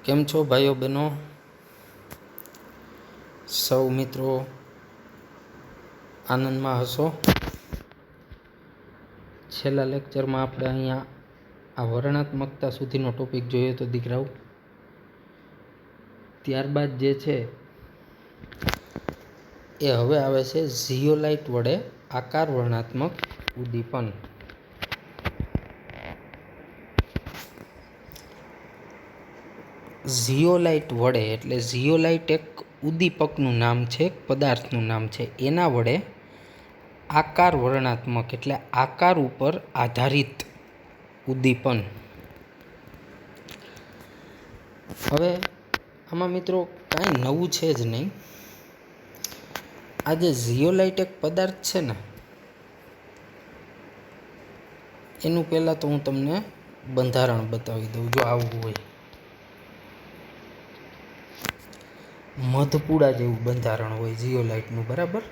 કેમ છો ભાઈઓ બહેનો? સૌ મિત્રો આનંદમાં હશો. છેલ્લા લેક્ચરમાં આપણે અહીંયા આ વર્ણનાત્મકતા સુધીનો ટોપિક જોયો તો દીકરાઓ. ત્યારબાદ જે છે એ હવે આવે છે ઝિયોલાઇટ વડે આકાર વર્ણનાત્મક ઉદ્દીપન. ઝિયોલાઇટ વડે એટલે ઝિયોલાઇટ એક ઉદ્દીપકનું નામ છે, પદાર્થનું નામ છે. એના વડે આકાર વર્ણનાત્મક એટલે આકાર ઉપર આધારિત ઉદ્દીપન. હવે આમાં મિત્રો કાંઈ નવું છે જ નહીં. આ જે ઝિયોલાઇટ એક પદાર્થ છે ને, એનું પહેલાં તો હું તમને બંધારણ બતાવી દઉં. જો આવું હોય મધપૂડા જેવું બંધારણ હોય ઝિયોલાઇટનું, બરાબર.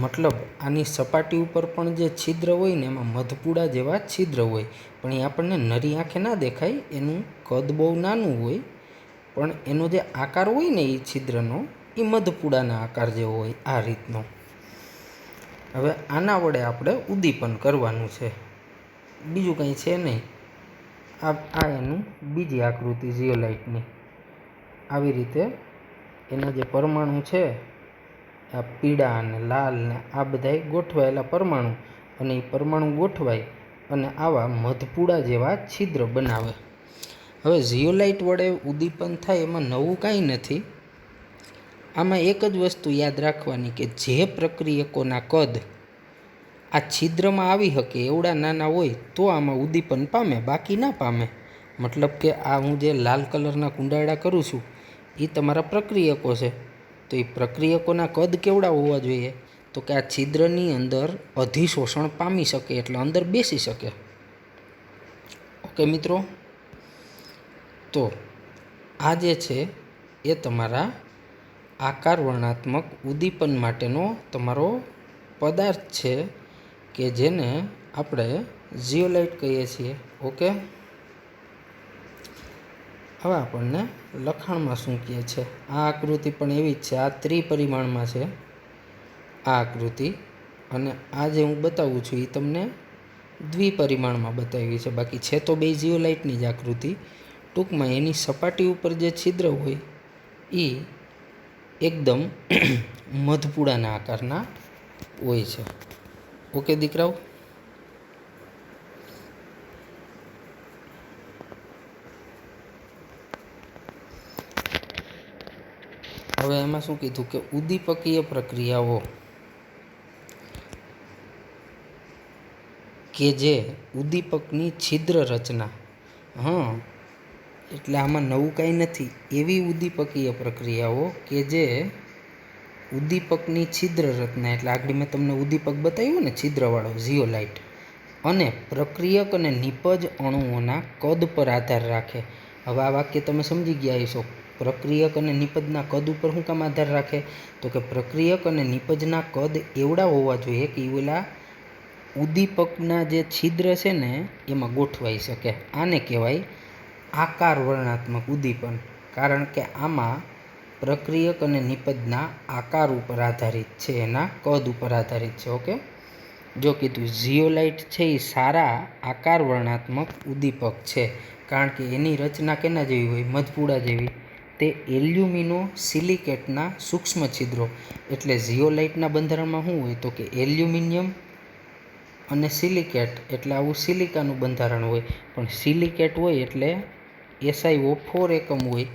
મતલબ આની સપાટી ઉપર પણ જે છિદ્ર હોય ને એમાં મધપૂડા જેવા છિદ્ર હોય, પણ એ આપણને નરી આંખે ના દેખાય. એનું કદ બહુ નાનું હોય, પણ એનો જે આકાર હોય ને એ છિદ્રનો એ મધપૂડાના આકાર જેવો હોય, આ રીતનો. હવે આના વડે આપણે ઉદ્દીપન કરવાનું છે, બીજું કંઈ છે નહીં. આ એનું બીજી આકૃતિ ઝિયોલાઇટની. આવી રીતે એના જે પરમાણુ છે, આ પીળા અને લાલ ને આ બધાય ગોઠવાયેલા પરમાણુ, અને એ પરમાણુ ગોઠવાય અને આવા મધપૂડા જેવા છિદ્ર બનાવે. હવે ઝિયોલાઇટ વડે ઉદ્દીપન થાય એમાં નવું કાંઈ નથી. આમાં એક જ વસ્તુ યાદ રાખવાની કે જે પ્રક્રિયકોના કદ આ છિદ્રમાં આવી શકે એવડા નાના હોય તો આમાં ઉદ્દીપન પામે, બાકી ના પામે. મતલબ કે આ હું જે લાલ કલરના કુંડાળા કરું છું એ તમારા પ્રક્રિયકો છે, તો એ પ્રક્રિયકોના કદ કેવડા હોવા જોઈએ? તો કે આ છિદ્રની અંદર અધિશોષણ પામી શકે, એટલે અંદર બેસી શકે. ઓકે મિત્રો, તો આ જે છે એ તમારા આકાર વર્ણનાત્મક ઉદ્દીપન માટેનો તમારો પદાર્થ છે કે જેને આપણે ઝિયોલાઇટ કહીએ છીએ. ઓકે, હવે આપણને લખાણમાં શું કહે છે. આ આકૃતિ પણ એવી જ છે, આ ત્રિપરિમાણમાં છે આ આકૃતિ, અને આ જે હું બતાવું છું એ તમને દ્વિપરિમાણમાં બતાવી છે. બાકી છે તો બે ઝિયોલાઇટની જ આકૃતિ. ટૂંકમાં એની સપાટી ઉપર જે છિદ્ર હોય એ એકદમ મધપૂડાના આકારના હોય છે. ઓકે દીકરાઓ, હવે એમાં શું કીધું કે ઉદ્દીપકીય પ્રક્રિયાઓ કે જે ઉદ્દીપકની છિદ્ર રચના, એટલે આમાં નવું કાંઈ નથી. એવી ઉદ્દીપકીય પ્રક્રિયાઓ કે જે ઉદ્દીપકની છિદ્ર રચના, એટલે આગળ મેં તમને ઉદ્દીપક બતાવ્યું ને છિદ્રવાળો ઝિયોલાઇટ, અને પ્રક્રિયક અને નિપજ અણુઓના કદ પર આધાર રાખે. હવે આ વાક્ય તમે સમજી ગયા હશો. પ્રક્રિયક અને નિપજના કદ ઉપર શું કામ આધાર રાખે? તો કે પ્રક્રિયક અને નિપજના કદ એવડા હોવા જોઈએ કે ઓલા ઉદ્દીપકના જે છિદ્ર છે ને એમાં ગોઠવાઈ શકે. આને કહેવાય આકાર વર્ણનાત્મક ઉદ્દીપન, કારણ કે આમાં પ્રક્રિયક અને નિપજના આકાર ઉપર આધારિત છે, એના કદ ઉપર આધારિત છે. ઓકે, જો કીધું ઝિયોલાઇટ છે એ સારા આકાર વર્ણનાત્મક ઉદ્દીપક છે, કારણ કે એની રચના કેના જેવી હોય? મધપૂડા જેવી. તે એલ્યુમિનો સિલિકેટના સૂક્ષ્મ છિદ્રો, એટલે ઝિયોલાઇટના બંધારણમાં શું હોય? તો કે એલ્યુમિનિયમ અને સિલિકેટ, એટલે આવું સિલિકાનું બંધારણ હોય. પણ સિલિકેટ હોય એટલે SiO4 એકમ હોય.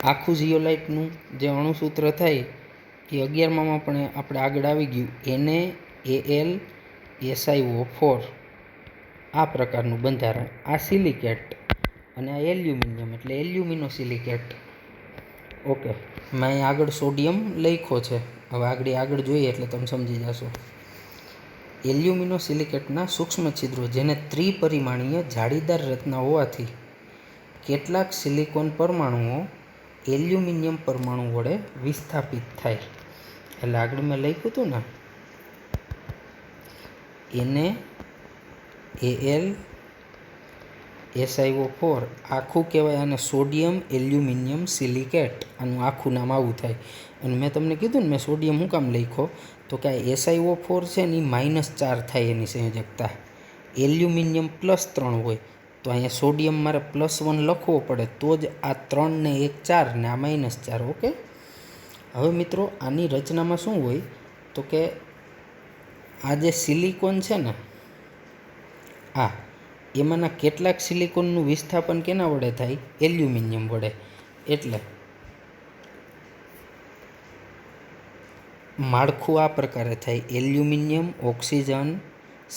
આખું ઝિયોલાઇટનું જે અણુસૂત્ર થાય એ 11માં પણ આપણે આગળ આવી ગયું, NaAl SiO4, આ પ્રકારનું બંધારણ. આ સિલિકેટ અને આ એલ્યુમિનિયમ એટલે એલ્યુમિનો સિલિકેટ. ઓકે, મેં અહીં આગળ સોડિયમ લખ્યો છે. હવે આગળ જોઈએ એટલે તમે સમજી જશો. એલ્યુમિનો સિલિકેટના સૂક્ષ્મ છિદ્રો જેને ત્રિપરિમાણીય જાળીદાર રચના હોવાથી કેટલાક સિલિકોન પરમાણુઓ એલ્યુમિનિયમ પરમાણુ વડે વિસ્થાપિત થાય. એટલે આગળ મેં લખ્યું હતું ને, NaAl SiO4 આખું કહેવાય અને સોડિયમ એલ્યુમિનિયમ સિલિકેટ આનું આખું નામ આવું થાય. અને મેં તમને કીધું ને મેં સોડિયમ હું કામ લખ્યો તો કે આ SiO4 છે ને એ -4 થાય એની સંયોજકતા. એલ્યુમિનિયમ +3 હોય તો અહીંયા સોડિયમ મારે +1 લખવો પડે તો જ આ 3 ને 1 4 ને આ -4. ઓકે. હવે મિત્રો આની રચનામાં શું હોય તો કે આ જે સિલિકોન છે ને એમાંના કેટલાક સિલિકોનનું વિસ્થાપન કેના વડે થાય? એલ્યુમિનિયમ વડે. એટલે માળખું આ પ્રકારે થાય, એલ્યુમિનિયમ, ઓક્સિજન,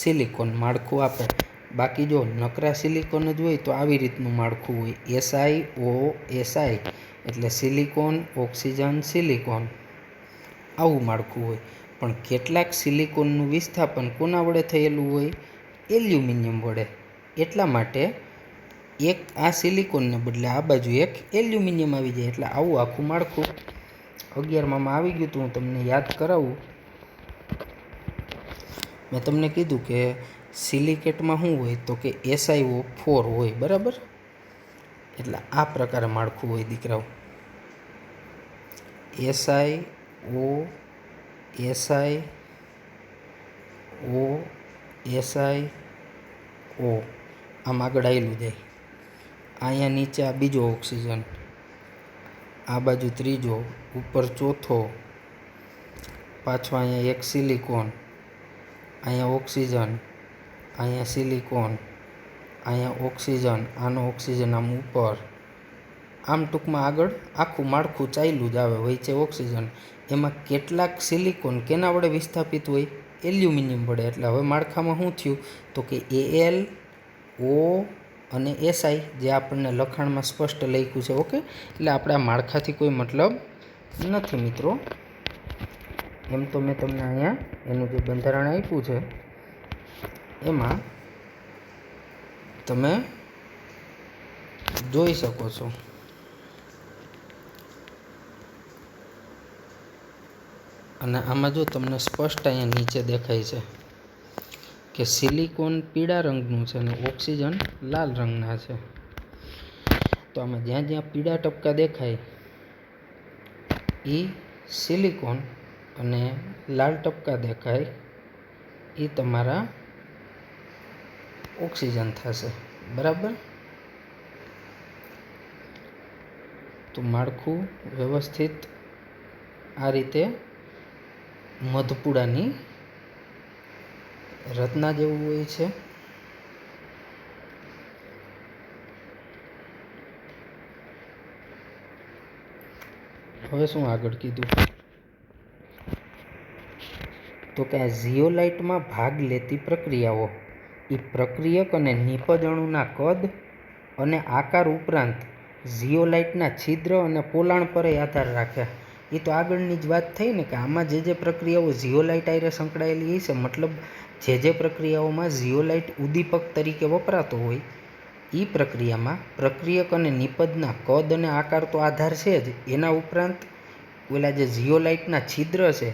સિલિકોન માળખું આપે. બાકી જો નકરા સિલિકોન જ હોય તો આવી રીતનું માળખું હોય, SiO એટલે સિલિકોન, ઓક્સિજન, સિલિકોન આવું માળખું હોય. પણ કેટલાક સિલિકોનનું વિસ્થાપન કોના વડે થયેલું હોય? એલ્યુમિનિયમ વડે. એટલા માટે એક આ સિલિકોનને બદલે આ બાજુ એક એલ્યુમિનિયમ આવી જાય એટલે આવું આખું માળખું 11માં આવી ગયું હતું. હું તમને યાદ કરાવું. મેં તમને કીધું કે સિલિકેટમાં શું હોય તો કે SiO4 હોય, બરાબર. એટલે આ પ્રકારે માળખું હોય દીકરાઓ. SiO આમ આગળ આવેલું જાય. અહીંયા નીચે આ બીજો ઓક્સિજન, આ બાજુ ત્રીજો, ઉપર ચોથો, પાછો અહીંયા એક સિલિકોન, અહીંયા ઓક્સિજન, અહીંયા સિલિકોન, અહીંયા ઓક્સિજન, આનો ઓક્સિજન આમ ઉપર. આમ ટૂંકમાં આગળ આખું માળખું ચાલ્યું જ આવે. વચ્ચે ઓક્સિજન. એમાં કેટલાક સિલિકોન કેના વડે વિસ્થાપિત હોય? એલ્યુમિનિયમ વડે. એટલે હવે માળખામાં શું થયું તો કે Al, O અને Si જે આપણને લખાણમાં સ્પષ્ટ લખ્યું છે. ઓકે. એટલે આપણે આ માળખાથી કોઈ મતલબ નથી મિત્રો. એમ તો મેં તમને અહીંયા એનું જે બંધારણ આપ્યું છે એમાં તમે જોઈ શકો છો. અને આમાં જો તમને સ્પષ્ટ અહીંયા નીચે દેખાય છે કે સિલિકોન પીળા રંગનું છે અને ઓક્સિજન લાલ રંગના છે. તો આમાં જ્યાં જ્યાં પીળા ટપકા દેખાય એ સિલિકોન અને લાલ ટપકા દેખાય એ તમારા ઓક્સિજન થશે, બરાબર. તો માળખું વ્યવસ્થિત આ રીતે મધપુડાની રચના જેવું હોય છે. હવે શું આગળ કીધું તો કે આ ઝિયોલાઇટમાં ભાગ લેતી પ્રક્રિયાઓ એ પ્રક્રિયક અને નિપજ અણુના કદ અને આકાર ઉપરાંત ઝિયોલાઇટના છિદ્ર અને પોલાણ પર આધાર રાખે. એ તો આગળની જ વાત થઈ ને કે આમાં જે પ્રક્રિયાઓ ઝિયોલાઇટ આરે સંકળાયેલી છે, મતલબ જે પ્રક્રિયાઓમાં ઝિયોલાઇટ ઉદ્દીપક તરીકે વપરાતો હોય એ પ્રક્રિયામાં પ્રક્રિયક અને નિપજના કદ અને આકાર તો આધાર છે જ. એના ઉપરાંત ઓલા જે ઝિયોલાઇટના છિદ્ર છે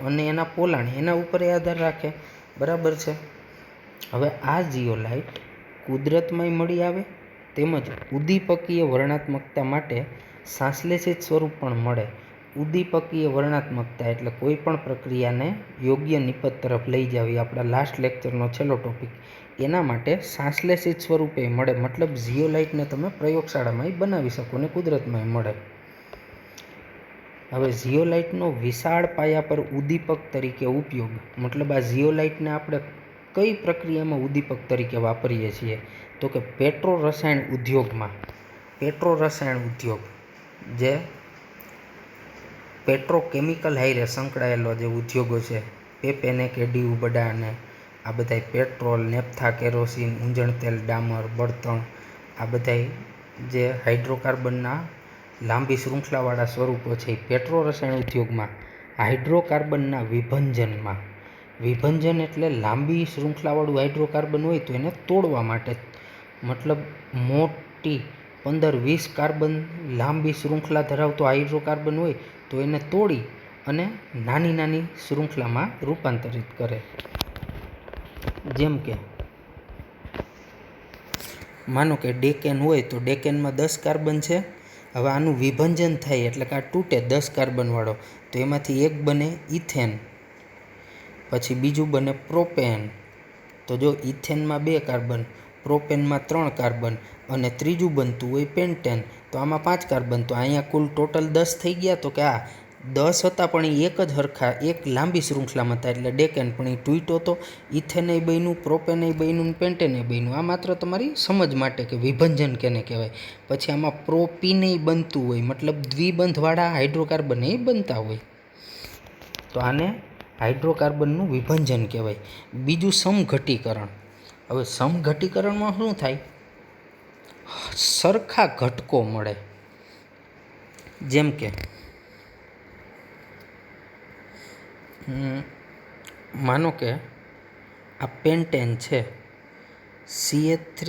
અને એના પોલાણ એના ઉપર આધાર રાખે, બરાબર છે. હવે આ ઝિયોલાઇટ કુદરતમાંય મળી આવે તેમજ ઉદ્દીપકીય વર્ણનાત્મકતા માટે સંશ્લેષિત સ્વરૂપ પણ મળે. ઉદ્દીપકીય વર્ણનાત્મકતા એટલે કોઈ પણ પ્રક્રિયાને યોગ્ય નિપજ તરફ લઈ જાવી, આપણા લાસ્ટ લેક્ચરનો છેલ્લો ટોપિક. એના માટે સંશ્લેષિત સ્વરૂપે મળે, મતલબ ઝિયોલાઇટને તમે પ્રયોગશાળામાં બનાવી શકો ને કુદરતમાં મળે. હવે ઝિયોલાઇટનો વિશાળ પાયા પર ઉદ્દીપક તરીકે ઉપયોગ, મતલબ આ ઝિયોલાઇટને આપણે કઈ પ્રક્રિયામાં ઉદ્દીપક તરીકે વાપરીએ છીએ તો કે પેટ્રો રસાયણ ઉદ્યોગમાં. પેટ્રો રસાયણ ઉદ્યોગ જે પેટ્રોકેમિકલ હારે સંકળાયેલો જે ઉદ્યોગો છે, પેપેને કેડીયુ બડા અને આ બધાય પેટ્રોલ, નેપ્થા, કેરોસીન, ઊંજણ તેલ, ડામર, બળતણ આ બધાય જે હાઇડ્રોકાર્બનના લાંબી શૃંખલાવાળા સ્વરૂપો છે એ પેટ્રો રસાયણ ઉદ્યોગમાં હાઇડ્રોકાર્બનના વિભંજનમાં. વિભંજન એટલે લાંબી શૃંખલાવાળું હાઇડ્રોકાર્બન હોય તો એને તોડવા માટે, મતલબ મોટી 15-20 કાર્બન લાંબી શૃંખલા ધરાવતો હાઇડ્રોકાર્બન હોય તો એને તોડી અને નાની નાની શૃંખલામાં રૂપાંતરિત કરે. જેમ કે માનો કે ડેકેન હોય તો ડેકેનમાં 10 કાર્બન છે. હવે આનું વિભંજન થાય એટલે કે આ તૂટે 10 કાર્બનવાળો, તો એમાંથી એક બને ઇથેન, પછી બીજું બને પ્રોપેન. તો જો ઇથેનમાં 2 કાર્બન, પ્રોપેનમાં 3 કાર્બન અને ત્રીજું બનતું હોય પેન્ટેન, તો આમાં 5 કાર્બન. તો અહીંયા કુલ ટોટલ 10 થઈ ગયા. તો કે આ 10 હતા પણ એ એક જ હરખા એક લાંબી શૃંખલામાં હતા એટલે ડેકેન, પણ એ તૂટ્યો તો ઇથેનય બન્યું, પ્રોપેનય બન્યું, પેન્ટેનય બન્યું. આ માત્ર તમારી સમજ માટે કે વિભંજન કેને કહેવાય. પછી આમાં પ્રોપીનય બનતું હોય, મતલબ દ્વિબંધવાળા હાઇડ્રોકાર્બન એ બનતા હોય, તો આને હાઇડ્રોકાર્બનનું વિભંજન કહેવાય. બીજું સમઘટીકરણ. હવે સમઘટીકરણમાં શું થાય? સરખા ઘટકો મળે. જેમ કે માનો કે આ પેન્ટેન છે, CH3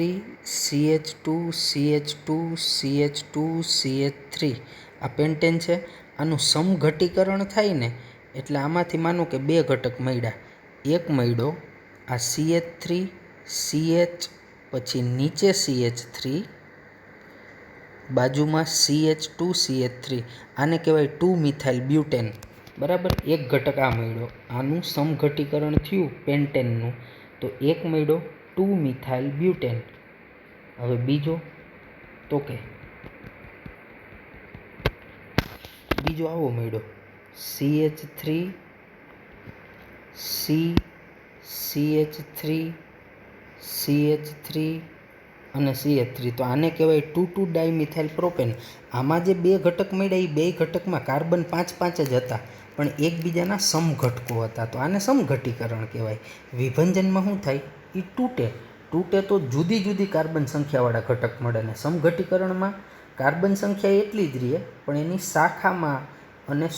CH2 CH2 CH2 CH3 આ પેન્ટેન છે. આનું સમઘટીકરણ થાય ને એટલે આમાંથી માનો કે 2 ઘટક મળ્યા. એક મળ્યો આ CH3 CH, પછી નીચે CH3, બાજુમાં CH2 CH3. આને કહેવાય 2 મિથાઇલ બ્યુટેન. બરાબર, એક ઘટક આ મળ્યો. આનું સમઘટીકરણ થયું પેન્ટેનનું, તો એક મળ્યો 2 મિથાઇલ બ્યુટેન. હવે બીજો તો કે બીજો આવો મળ્યો CH3 C CH3 CH3 અને CH3. તો આને કહેવાય 2,2 ડાયમિથાઇલ પ્રોપેન. આમાં જે 2 ઘટક મળ્યા એ 2 ઘટકમાં કાર્બન 5 જ હતા, પણ એકબીજાના સમઘટકો હતા, તો આને સમઘટીકરણ કહેવાય. વિભંજનમાં શું થાય? એ તૂટે તો જુદી જુદી કાર્બન સંખ્યાવાળા ઘટક મળે. ને સમઘટીકરણમાં કાર્બન સંખ્યા એટલી જ રહે, પણ એની શાખામાં અને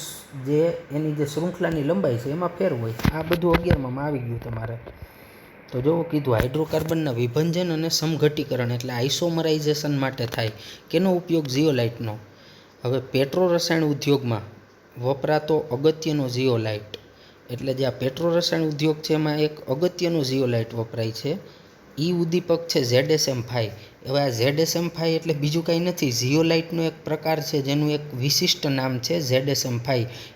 જે એની જે શૃંખલાની લંબાઈ છે એમાં ફેર હોય. આ બધું 11માં આવી ગયું તમારે. તો જો કીધું હાઇડ્રોકાર્બનના વિભંજન અને સમઘટીકરણ એટલે આઇસોમરાઇઝેશન માટે થાય. કેનો ઉપયોગ? ઝિયોલાઇટનો. હવે પેટ્રો રસાયણ ઉદ્યોગમાં વપરાતો અગત્યનો ઝિયોલાઇટ, એટલે જે આ પેટ્રો રસાયણ ઉદ્યોગ છે એમાં એક અગત્યનો ઝિયોલાઇટ વપરાય છે. એ ઉદ્દીપક છે ZSM5. હવે આ ZSM5 એટલે બીજું કાંઈ નથી, ઝિયોલાઇટનો એક પ્રકાર છે જેનું એક વિશિષ્ટ નામ છે ZSM5.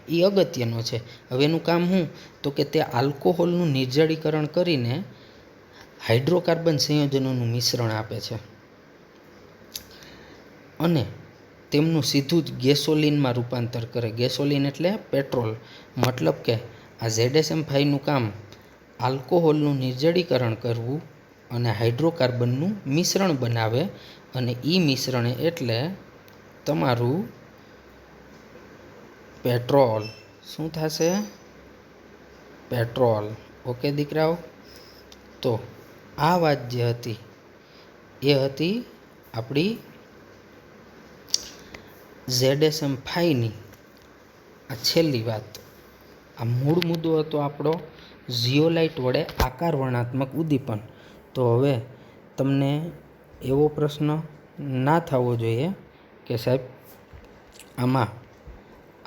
એ અગત્યનો છે. હવે એનું કામ શું? તો કે તે આલ્કોહોલનું નિર્જળીકરણ કરીને હાઇડ્રોકાર્બન સંયોજનોનું મિશ્રણ આપે છે અને તેમનું સીધું જ ગેસોલિનમાં રૂપાંતર કરે. ગેસોલિન એટલે પેટ્રોલ. મતલબ કે આ ZSM5નું કામ આલ્કોહોલનું નિર્જળીકરણ કરવું અને હાઇડ્રોકાર્બનનું મિશ્રણ બનાવે, અને એ મિશ્રણ એટલે તમારું પેટ્રોલ. શું થશે? પેટ્રોલ. ઓકે દીકરાઓ, તો આ વાત જે હતી એ હતી આપણી ZSM5ની આ છેલ્લી વાત. આ મૂળ મુદ્દો હતો આપણો ઝિયોલાઇટ વડે આકાર વર્ણાત્મક ઉદ્દીપન. તો હવે તમને એવો પ્રશ્ન ના થવો જોઈએ કે સાહેબ આમાં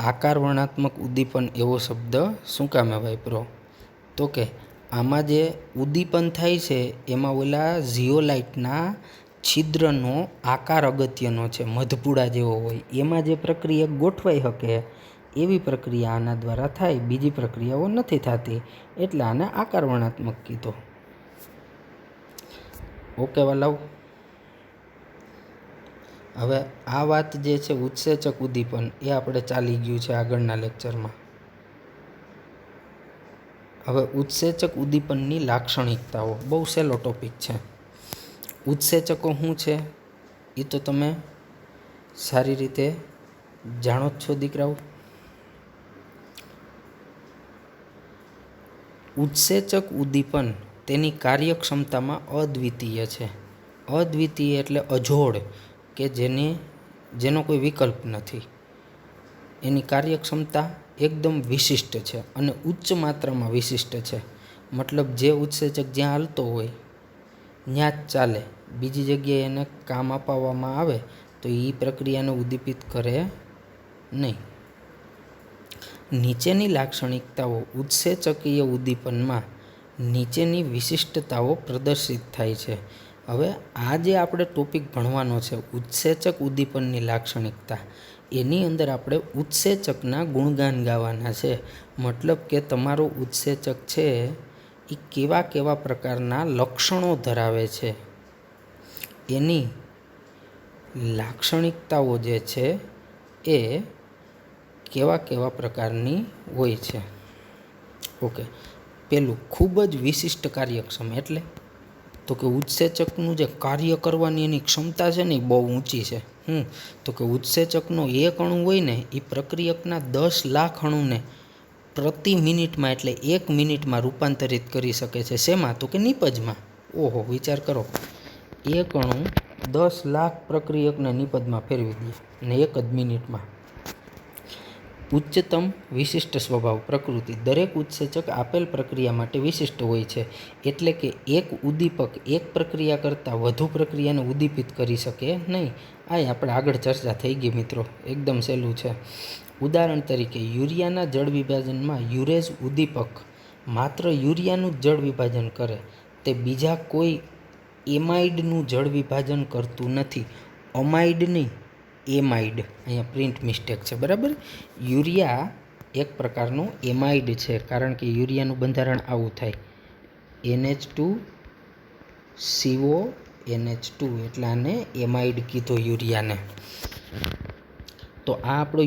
આકાર વર્ણાત્મક ઉદ્દીપન એવો શબ્દ શું કામે વાપરો? તો કે આમાં જે ઉદ્દીપન થાય છે એમાં ઓલા ઝિયોલાઇટના છિદ્રનો આકાર અગત્યનો છે, મધપૂડા જેવો હોય. એમાં જે પ્રક્રિયા ગોઠવાઈ શકે એવી પ્રક્રિયા આના દ્વારા થાય, બીજી પ્રક્રિયાઓ નથી થતી, એટલે આને આકાર વર્ણાત્મક કીધો. ઓકે વાલાવ, હવે આ વાત જે છે ઉત્સેચક ઉદ્દીપન એ આપણે ચાલી ગયું છે આગળના લેક્ચરમાં. હવે ઉત્સેચક ઉદ્દીપનની લાક્ષણિકતાઓ બહુ સહેલો ટોપિક છે. ઉત્સેચકો શું છે એ તો તમે સારી રીતે જાણો જ છો દીકરાઓ. ઉત્સેચક ઉદ્દીપન તેની કાર્યક્ષમતામાં અદ્વિતીય છે. અદ્વિતીય એટલે અજોડ, કે જેનો કોઈ વિકલ્પ નથી. એની કાર્યક્ષમતા એકદમ વિશિષ્ટ છે અને ઉચ્ચ માત્રામાં વિશિષ્ટ છે. મતલબ જે ઉત્સેચક જ્યાં હાલતો હોય ત્યાં જ ચાલે, બીજી જગ્યાએ એને કામ અપાવવામાં આવે તો એ પ્રક્રિયાને ઉદ્દીપિત કરે નહીં. નીચેની લાક્ષણિકતાઓ ઉત્સેચકીય ઉદ્દીપનમાં નીચેની વિશિષ્ટતાઓ પ્રદર્શિત થાય છે. હવે આ જે આપણે ટોપિક ભણવાનો છે ઉત્સેચક ઉદ્દીપનની લાક્ષણિકતા, એની અંદર આપણે ઉત્સેચકના ગુણગાન ગાવાના છે. મતલબ કે તમારો ઉત્સેચક છે એ કેવા કેવા પ્રકારના લક્ષણો ધરાવે છે, એની લાક્ષણિકતાઓ જે છે એ કેવા કેવા પ્રકારની હોય છે. ઓકે, પેલું ખૂબ જ વિશિષ્ટ કાર્યક્ષમ, એટલે તો કે ઉત્સેચકનું જે કાર્ય કરવાની એની ક્ષમતા છે ને એ બહુ ઊંચી છે. તો કે ઉત્સેચકનો એક અણુ હોય ને એ પ્રક્રિયકના 10 લાખ અણુને પ્રતિ મિનિટમાં એટલે 1 મિનિટમાં રૂપાંતરિત કરી શકે છે. શેમાં? તો કે નિપજમાં. ઓહો, વિચાર કરો, એક અણુ 10 લાખ પ્રક્રિયકને નિપજમાં ફેરવી દે અને 1 જ મિનિટમાં. ઉચ્ચતમ વિશિષ્ટ સ્વભાવ પ્રકૃતિ, દરેક ઉત્સેચક આપેલ પ્રક્રિયા માટે વિશિષ્ટ હોય છે. એટલે કે એક ઉદ્દીપક એક પ્રક્રિયા કરતાં વધુ પ્રક્રિયાને ઉદ્દીપિત કરી શકે નહીં. આ આપણે આગળ ચર્ચા થઈ ગઈ મિત્રો, એકદમ સહેલું છે. ઉદાહરણ તરીકે યુરિયાના જળ વિભાજનમાં યુરેઝ ઉદ્દીપક માત્ર યુરિયાનું જ જળ વિભાજન કરે, તે બીજા કોઈ એમાઇડનું જળ વિભાજન કરતું નથી. અમાઇડ નહીં, એમાઇડ, અહીંયા પ્રિન્ટ મિસ્ટેક છે, બરાબર. યુરિયા એક પ્રકારનું એમાઇડ છે, કારણ કે યુરિયાનું બંધારણ આવું થાય, NH2CO NH2, એટલે આને એમાઇડ કીધો યુરિયાને. તો આ આપણો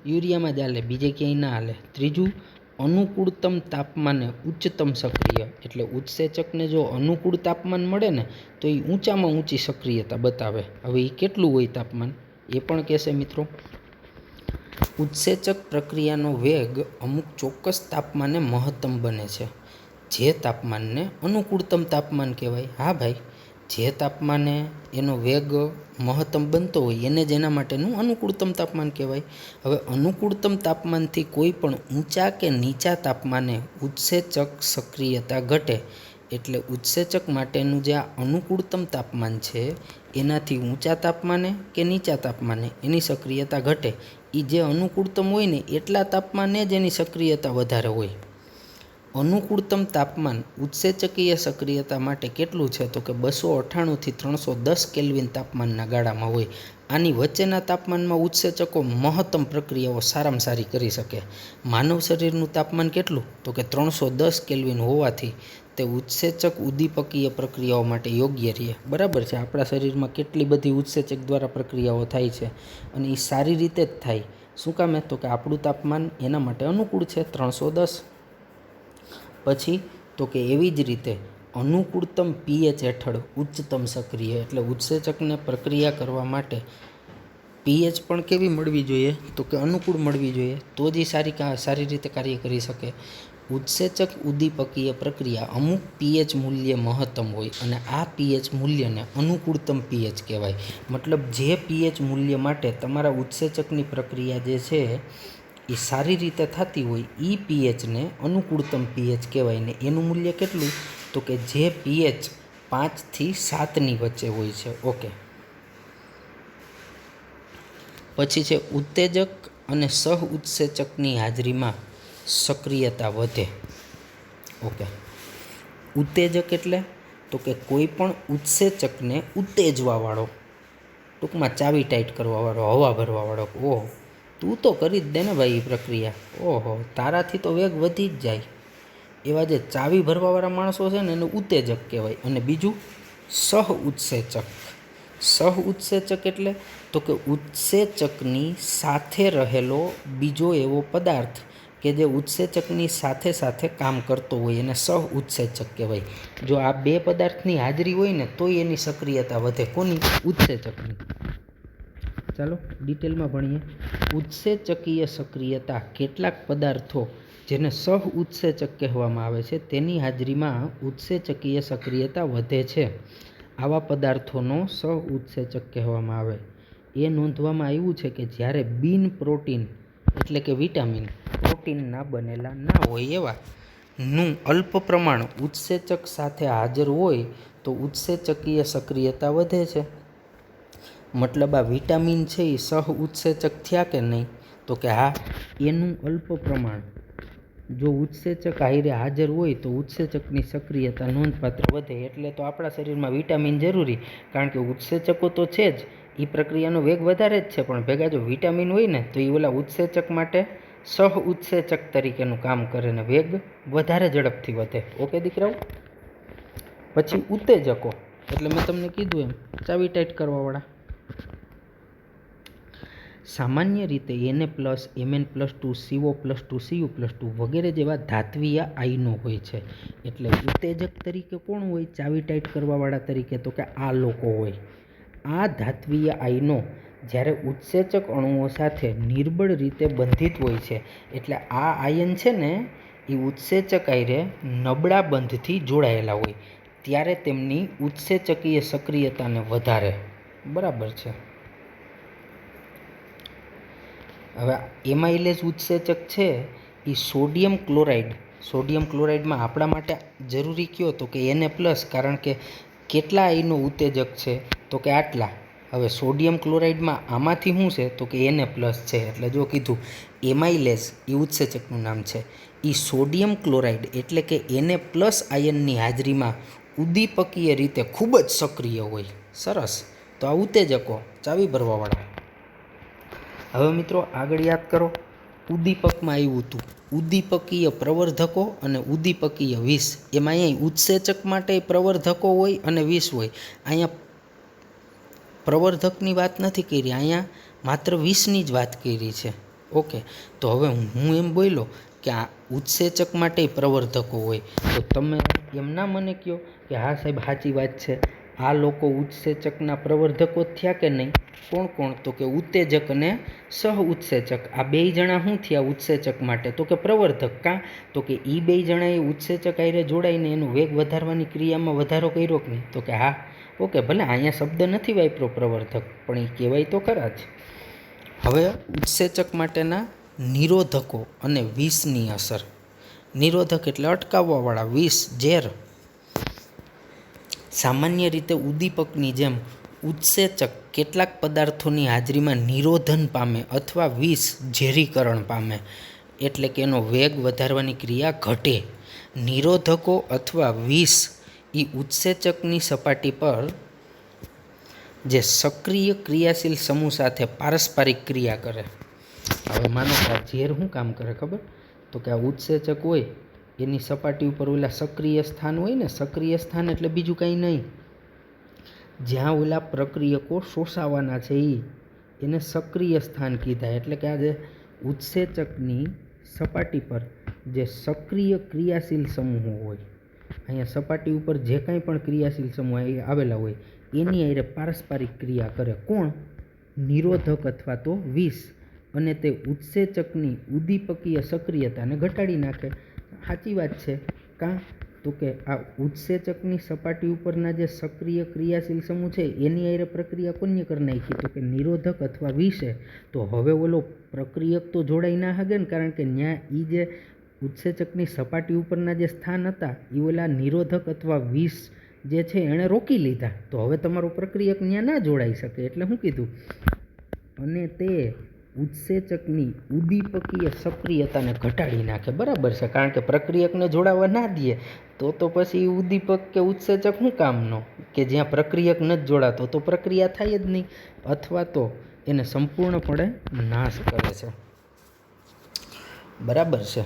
યુરિયામાં જ હાલે, બીજે ક્યાંય ના હાલે. ત્રીજું, અનુકૂળતમ તાપમાને ઉચ્ચતમ સક્રિય, એટલે ઉત્સેચકને જો અનુકૂળ તાપમાન મળે ને તો એ ઊંચામાં ઊંચી સક્રિયતા બતાવે. હવે એ કેટલું હોય તાપમાન એ પણ કહેશે મિત્રો. ઉત્સેચક પ્રક્રિયાનો વેગ અમુક ચોક્કસ તાપમાને મહત્તમ બને છે, જે તાપમાનને અનુકૂળતમ તાપમાન કહેવાય. હા ભાઈ, જે તાપમાને એનો વેગ મહત્તમ બનતો હોય એને જ એના માટેનું અનુકૂળતમ તાપમાન કહેવાય. હવે અનુકૂળતમ તાપમાનથી કોઈ પણ ઊંચા કે નીચા તાપમાને ઉત્સેચક સક્રિયતા ઘટે. એટલે ઉત્સેચક માટેનું જે આ અનુકૂળતમ તાપમાન છે એનાથી ઊંચા તાપમાને કે નીચા તાપમાને એની સક્રિયતા ઘટે. એ જે અનુકૂળતમ હોય ને એટલા તાપમાને જ એની સક્રિયતા વધારે હોય. અનુકૂળતમ તાપમાન ઉત્સેચકીય સક્રિયતા માટે કેટલું છે? તો કે 298 થી 310 કેલ્વિન તાપમાનના ગાળામાં હોય. આની વચ્ચેના તાપમાનમાં ઉત્સેચકો મહત્તમ પ્રક્રિયાઓ સારામાં સારી કરી શકે. માનવ શરીરનું તાપમાન કેટલું? તો કે 310 કેલ્વિન હોવાથી તે ઉત્સેચક ઉદ્દીપકીય પ્રક્રિયાઓ માટે યોગ્ય રહે. બરાબર છે, આપણા શરીરમાં કેટલી બધી ઉત્સેચક દ્વારા પ્રક્રિયાઓ થાય છે અને એ સારી રીતે જ થાય. શું કામે? તો કે આપણું તાપમાન એના માટે અનુકૂળ છે, 310. પછી તો કે એવી જ રીતે અનુકૂળતમ પીએચ હેઠળ ઉચ્ચતમ સક્રિય, એટલે ઉત્સેચકને પ્રક્રિયા કરવા માટે પીએચ પણ કેવી મળવી જોઈએ? તો કે અનુકૂળ મળવી જોઈએ, તો જ એ સારી રીતે કાર્ય કરી શકે. ઉત્સેચક ઉદ્દીપકીય પ્રક્રિયા અમુક પીએચ મૂલ્ય મહત્તમ હોય અને આ પીએચ મૂલ્યને અનુકૂળતમ પીએચ કહેવાય. મતલબ જે પીએચ મૂલ્ય માટે તમારા ઉત્સેચકની પ્રક્રિયા જે છે એ સારી રીતે થતી હોય એ પીએચને અનુકૂળતમ પીએચ કહેવાય. ને એનું મૂલ્ય કેટલું? તો કે જે પીએચ 5 થી 7ની વચ્ચે હોય છે. ઓકે, પછી છે ઉત્તેજક અને સહ ઉત્સેચકની હાજરીમાં સક્રિયતા વધે. ઓકે, ઉત્તેજક એટલે તો કે કોઈ પણ ઉત્સેચકને ઉત્તેજવાવાળો, ટૂંકમાં ચાવી ટાઈટ કરવાવાળો, હવા ભરવાવાળો. ઓહો, તું તો કરી જ દે ને ભાઈ એ પ્રક્રિયા, ઓહો તારાથી તો વેગ વધી જ જાય. એવા જે ચાવી ભરવાવાળા માણસો છે ને એને ઉત્તેજક કહેવાય. અને બીજું સહ ઉત્સેચક. સહ ઉત્સેચક એટલે તો કે ઉત્સેચકની સાથે રહેલો બીજો એવો પદાર્થ કે જે ઉત્સેચકની સાથે સાથે કામ કરતો હોય એને સહ ઉત્સેચક કહેવાય. જો આ બે પદાર્થની હાજરી હોય ને તોય એની સક્રિયતા વધે. કોની? ઉત્સેચકની. ચાલો ડિટેલમાં ભણીએ. ઉત્સેચકીય સક્રિયતા કેટલાક પદાર્થો જેને સહ ઉત્સેચક કહેવામાં આવે છે તેની હાજરીમાં ઉત્સેચકીય સક્રિયતા વધે છે. આવા પદાર્થોનો સહ ઉત્સેચક કહેવામાં આવે. એ નોંધવામાં આવ્યું છે કે જ્યારે બિન પ્રોટીન એટલે કે વિટામિન પ્રોટીનના બનેલા ના હોય એવા નું અલ્પ પ્રમાણ ઉત્સેચક સાથે હાજર હોય તો ઉત્સેચકીય સક્રિયતા વધે છે. મતલબ આ વિટામિન છે એ સહ ઉત્સેચક થયા કે નહીં? તો કે હા, એનું અલ્પ પ્રમાણ જો ઉત્સેચક હારે હાજર હોય તો ઉત્સેચકની સક્રિયતા નોંધપાત્ર વધે. એટલે તો આપણા શરીરમાં વિટામિન જરૂરી, કારણ કે ઉત્સેચકો તો છે જ, એ પ્રક્રિયાનો વેગ વધારે જ છે, પણ ભેગા જો વિટામિન હોય ને તો એ ઓલા ઉત્સેચક માટે સહ ઉત્સેચક તરીકેનું કામ કરે ને વેગ વધારે ઝડપથી વધે. ઓકે દીકરાઓ. પછી ઉત્તેજકો, એટલે મેં તમને કીધું એમ ચાવી ટાઈટ કરવાવાળા. સામાન્ય રીતે Na+, Mn+2, CO+2, Cu+2 વગેરે જેવા ધાત્વીય આયનો હોય છે. એટલે ઉત્તેજક તરીકે કોણ હોય ચાવી ટાઈટ કરવાવાળા તરીકે? તો કે આ લોકો હોય. આ ધાત્વીય આયનો જ્યારે ઉત્સેચક અણુઓ સાથે નિર્બળ રીતે બંધિત હોય છે, એટલે આ આયન છે ને એ ઉત્સેચક હારે નબળા બંધથી જોડાયેલા હોય, ત્યારે તેમની ઉત્સેચકીય સક્રિયતાને વધારે. બરાબર છે. હવે એમાઇલેઝ ઉત્સેચક છે એ સોડિયમ ક્લોરાઇડમાં આપણા માટે જરૂરી કયો? તો કે Na+, કારણ કે કેટલા આયનો ઉત્તેજક છે? તો કે આટલા. હવે સોડિયમ ક્લોરાઇડમાં આમાંથી શું છે? તો કે Na+ છે. એટલે જો કીધું એમાઇલેઝ એ ઉત્સેચકનું નામ છે. એ સોડિયમ ક્લોરાઇડ એટલે કે Na+ આયનની હાજરીમાં ઉદ્દીપકીય રીતે ખૂબ જ સક્રિય હોય. સરસ. તો આ ઉત્તેજકો ચાવી ભરવાવાળા. હવે મિત્રો આગળ યાદ કરો, ઉદ્દીપકમાં આવ્યું હતું ઉદ્દીપકીય પ્રવર્ધકો અને ઉદ્દીપકીય વિષ. એમાં અહીંયા ઉત્સેચક માટે પ્રવર્ધકો હોય અને વિષ હોય. અહીંયા પ્રવર્ધકની વાત નથી કરી, અહીંયા માત્ર વિષની જ વાત કરી છે. ઓકે. તો હવે હું એમ બોલ્યો કે આ ઉત્સેચક માટે પ્રવર્ધકો હોય, તો તમે એમ ના મને કહો કે હા સાહેબ સાચી વાત છે, આ લોકો ઉત્સેચકના પ્રવર્ધકો થયા કે નહીં? કોણ કોણ? તો કે ઉત્તેજક અને સહ ઉત્સેચક. આ બે જણા શું થયા ઉત્સેચક માટે? તો કે પ્રવર્ધક. કાં? તો કે એ બે જણાએ ઉત્સેચક હારે જોડાઈને એનો વેગ વધારવાની ક્રિયામાં વધારો કર્યો કે નહીં? તો કે હા. ઓકે. ભલે અહીંયા શબ્દ નથી વાપર્યો પ્રવર્ધક, પણ એ કહેવાય તો ખરા જ. હવે ઉત્સેચક માટેના નિરોધકો અને વિષની અસર. નિરોધક એટલે અટકાવવાવાળા, વિષ ઝેર. સામાન્ય રીતે ઉદ્દીપકની જેમ ઉત્સેચક કેટલાક પદાર્થોની હાજરીમાં નિરોધન પામે અથવા વિષ ઝેરીકરણ પામે, એટલે કે એનો વેગ વધારવાની ક્રિયા ઘટે. નિરોધકો અથવા વિષ એ ઉત્સેચકની સપાટી પર જે સક્રિય ક્રિયાશીલ સમૂહ સાથે પારસ્પરિક ક્રિયા કરે. હવે માનો કે આ ઝેર શું કામ કરે ખબર? તો કે આ ઉત્સેચક હોય એની સપાટી ઉપર ઓલા સક્રિય સ્થાન હોય ને, સક્રિય સ્થાન એટલે બીજું કંઈ નહીં, જ્યાં ઓલા પ્રક્રિયકો શોષાવાના છે એને સક્રિય સ્થાન કીધા. એટલે કે આ જે ઉત્સેચકની સપાટી પર જે સક્રિય ક્રિયાશીલ સમૂહો હોય, અહીંયા સપાટી ઉપર જે કાંઈ પણ ક્રિયાશીલ સમૂહ આવેલા હોય એની હારે પારસ્પરિક ક્રિયા કરે. કોણ? નિરોધક અથવા તો વિષ. અને તે ઉત્સેચકની ઉદ્દીપકીય સક્રિયતાને ઘટાડી નાખે. સાચી વાત છે. કાં? તો કે આ ઉત્સેચકની સપાટી ઉપરના જે સક્રિય ક્રિયાશીલ સમૂહ છે એની હારે પ્રક્રિયા કોને કરી નાખી? તો કે નિરોધક અથવા વિષે. તો હવે ઓલો પ્રક્રિયક તો જોડાઈ ના હગે ને, કારણ કે ત્યાં એ જે ઉત્સેચકની સપાટી ઉપરના જે સ્થાન હતા એ ઓલા નિરોધક અથવા વિષ જે છે એણે રોકી લીધા. તો હવે તમારો પ્રક્રિયક ત્યાં ના જોડાઈ શકે. એટલે શું કીધું? અને તે ઉત્સેચકની ઉદ્દીપકીય સક્રિયતાને ઘટાડી નાખે. બરાબર છે. કારણ કે પ્રક્રિયકને જોડાવા ના દે તો પછી ઉદ્દીપક કે ઉત્સેચક શું કામનો? કે જ્યાં પ્રક્રિયક નથી જોડાતો તો પ્રક્રિયા થાય જ નહીં, અથવા તો એને સંપૂર્ણપણે નાશ કરે છે. બરાબર છે.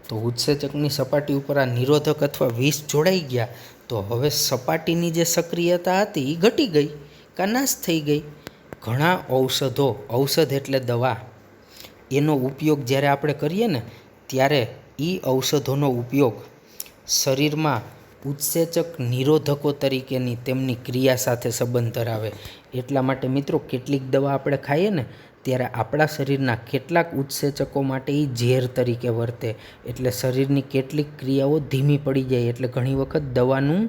તો ઉત્સેચકની સપાટી ઉપર આ નિરોધક અથવા વિષ જોડાઈ ગયા, તો હવે સપાટીની જે સક્રિયતા હતી એ ઘટી ગઈ કાં નાશ થઈ ગઈ. ઘણા ઔષધ એટલે દવા, એનો ઉપયોગ જ્યારે આપણે કરીએ ને ત્યારે એ ઔષધોનો ઉપયોગ શરીરમાં ઉત્સેચક નિરોધકો તરીકેની તેમની ક્રિયા સાથે સંબંધ ધરાવે. એટલા માટે મિત્રો કેટલીક દવા આપણે ખાઈએ ને ત્યારે આપણા શરીરના કેટલાક ઉત્સેચકો માટે એ ઝેર તરીકે વર્તે. એટલે શરીરની કેટલીક ક્રિયાઓ ધીમી પડી જાય. એટલે ઘણી વખત દવાનું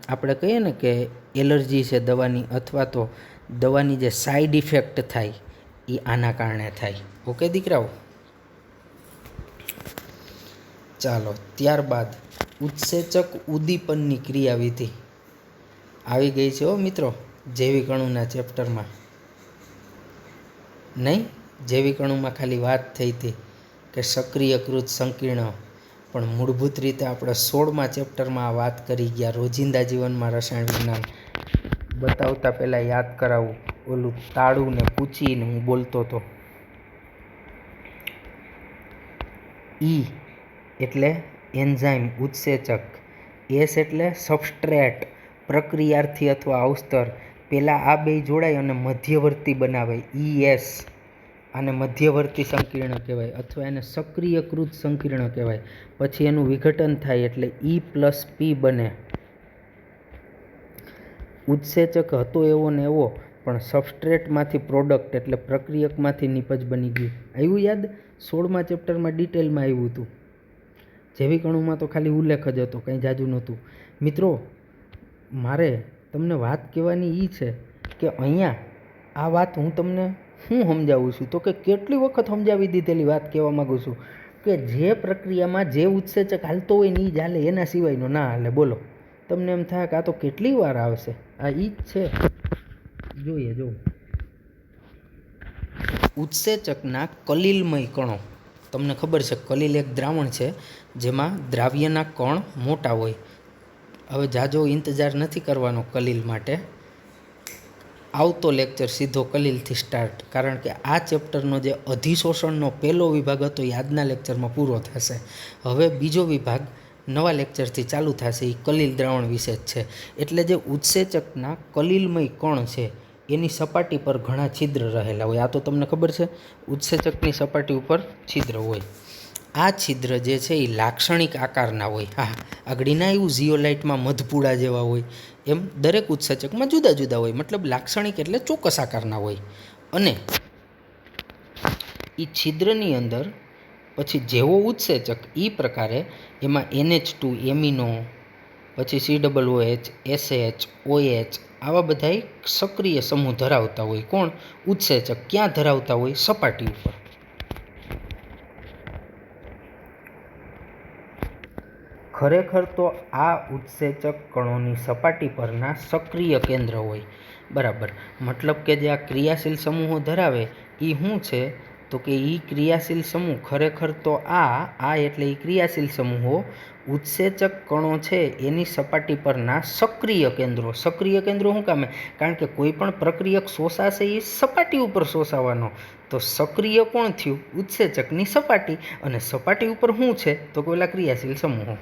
આપણે કહીએ ને કે એલર્જી છે દવાની, અથવા તો દવાની જે સાઈડ ઇફેક્ટ થાય એ આના કારણે થાય. ઓકે દીકરાઓ. ચાલો ત્યારબાદ ઉત્સેચક ઉદ્દીપનની ક્રિયાવિધિ આવી ગઈ છે મિત્રો જૈવિક અણુના ચેપ્ટરમાં. નહીં, જૈવિક અણુમાં ખાલી વાત થઈ હતી કે સક્રિયકૃત સંકીર્ણ. પણ મૂળભૂત રીતે આપણે 16મા ચેપ્ટરમાં આ વાત કરી ગયા. રોજિંદા જીવનમાં રસાયણ વિજ્ઞાન બતાવતા પહેલાં યાદ કરાવું, ઓલું તાળું ને પૂછીને હું બોલતો હતો. ઈ એટલે એન્ઝાઇમ ઉત્સેચક, એસ એટલે સબસ્ટ્રેટ પ્રક્રિયાર્થી અથવા અવસ્તર. પહેલાં આ બે જોડાય અને મધ્યવર્તી બનાવે ES. આને મધ્યવર્તી સંકીર્ણ કહેવાય અથવા એને સક્રિયકૃત સંકીર્ણ કહેવાય. પછી એનું વિઘટન થાય એટલે E+P બને. ઉત્સેચક હતો એવો ને એવો, પણ સબસ્ટ્રેટમાંથી પ્રોડક્ટ એટલે પ્રક્રિયકમાંથી નિપજ બની ગયું. આવ્યું યાદ? 16મા ચેપ્ટરમાં ડિટેલમાં આવ્યું હતું. જૈવિક અણુમાં તો ખાલી ઉલ્લેખ જ હતો, કંઈ જાજુ નહોતું. મિત્રો, મારે તમને વાત કહેવાની એ છે કે અહીંયા આ વાત હું તમને શું સમજાવું છું તો કે કેટલી વખત સમજાવી દીધેલી વાત કહેવા માગું છું કે જે પ્રક્રિયામાં જે ઉત્સેચક હાલતો હોય ને એ જ હાલે, એના સિવાયનો ના હાલે. બોલો, તમને એમ થાય કે આ તો કેટલી વાર આવશે. આ ઈ જ છે. જોઈએ જો, ઉત્સેચકના કલીલમય કણો. તમને ખબર છે કલીલ એક દ્રાવણ છે જેમાં દ્રાવ્યના કણ મોટા હોય. હવે જાજો ઇંતજાર નથી કરવાનો કલીલ માટે. આવતો લેક્ચર સીધો કલીલથી સ્ટાર્ટ, કારણ કે આ ચેપ્ટરનો જે અધિશોષણનો પહેલો વિભાગ હતો એ આજના લેક્ચરમાં પૂરો થશે. હવે બીજો વિભાગ નવા લેક્ચરથી ચાલુ થશે, એ કલીલ દ્રાવણ વિશે જ છે. એટલે જે ઉત્સેચકના કલીલમય કણ છે એની સપાટી પર ઘણા છિદ્ર રહેલા હોય. આ તો તમને ખબર છે, ઉત્સેચકની સપાટી ઉપર છિદ્ર હોય. આ છિદ્ર જે છે એ લાક્ષણિક આકારના હોય. હા, આગળ ના એવું ઝીઓલાઇટમાં મધપૂડા જેવા હોય, એમ દરેક ઉત્સેચકમાં જુદા જુદા હોય. મતલબ લાક્ષણિક એટલે ચોક્કસ આકારના હોય. અને એ છિદ્રની અંદર પછી જેવો ઉત્સેચક એ પ્રકારે એમાં NH2 એમિનો, પછી COOH, SH, OH આવા બધા સક્રિય સમૂહ ધરાવતા હોય. કોણ? ઉત્સેચક. ક્યાં ધરાવતા હોય? સપાટી ઉપર. ખરેખર તો આ ઉત્સેચક કણોની સપાટી પરના સક્રિય કેન્દ્ર હોય. બરાબર. મતલબ કે જે આ ક્રિયાશીલ સમૂહો ધરાવે એ શું છે તો કે એ ક્રિયાશીલ સમૂહ ખરેખર તો આ એટલે એ ક્રિયાશીલ સમૂહો ઉત્સેચક કણો છે એની સપાટી પરના સક્રિય કેન્દ્રો. સક્રિય કેન્દ્રો શું કામે? કારણ કે કોઈ પણ પ્રક્રિયક શોષાશે એ સપાટી ઉપર શોષાવાનો. તો સક્રિય કોણ થયું? ઉત્સેચકની સપાટી. અને સપાટી ઉપર શું છે તો પેલા ક્રિયાશીલ સમૂહો.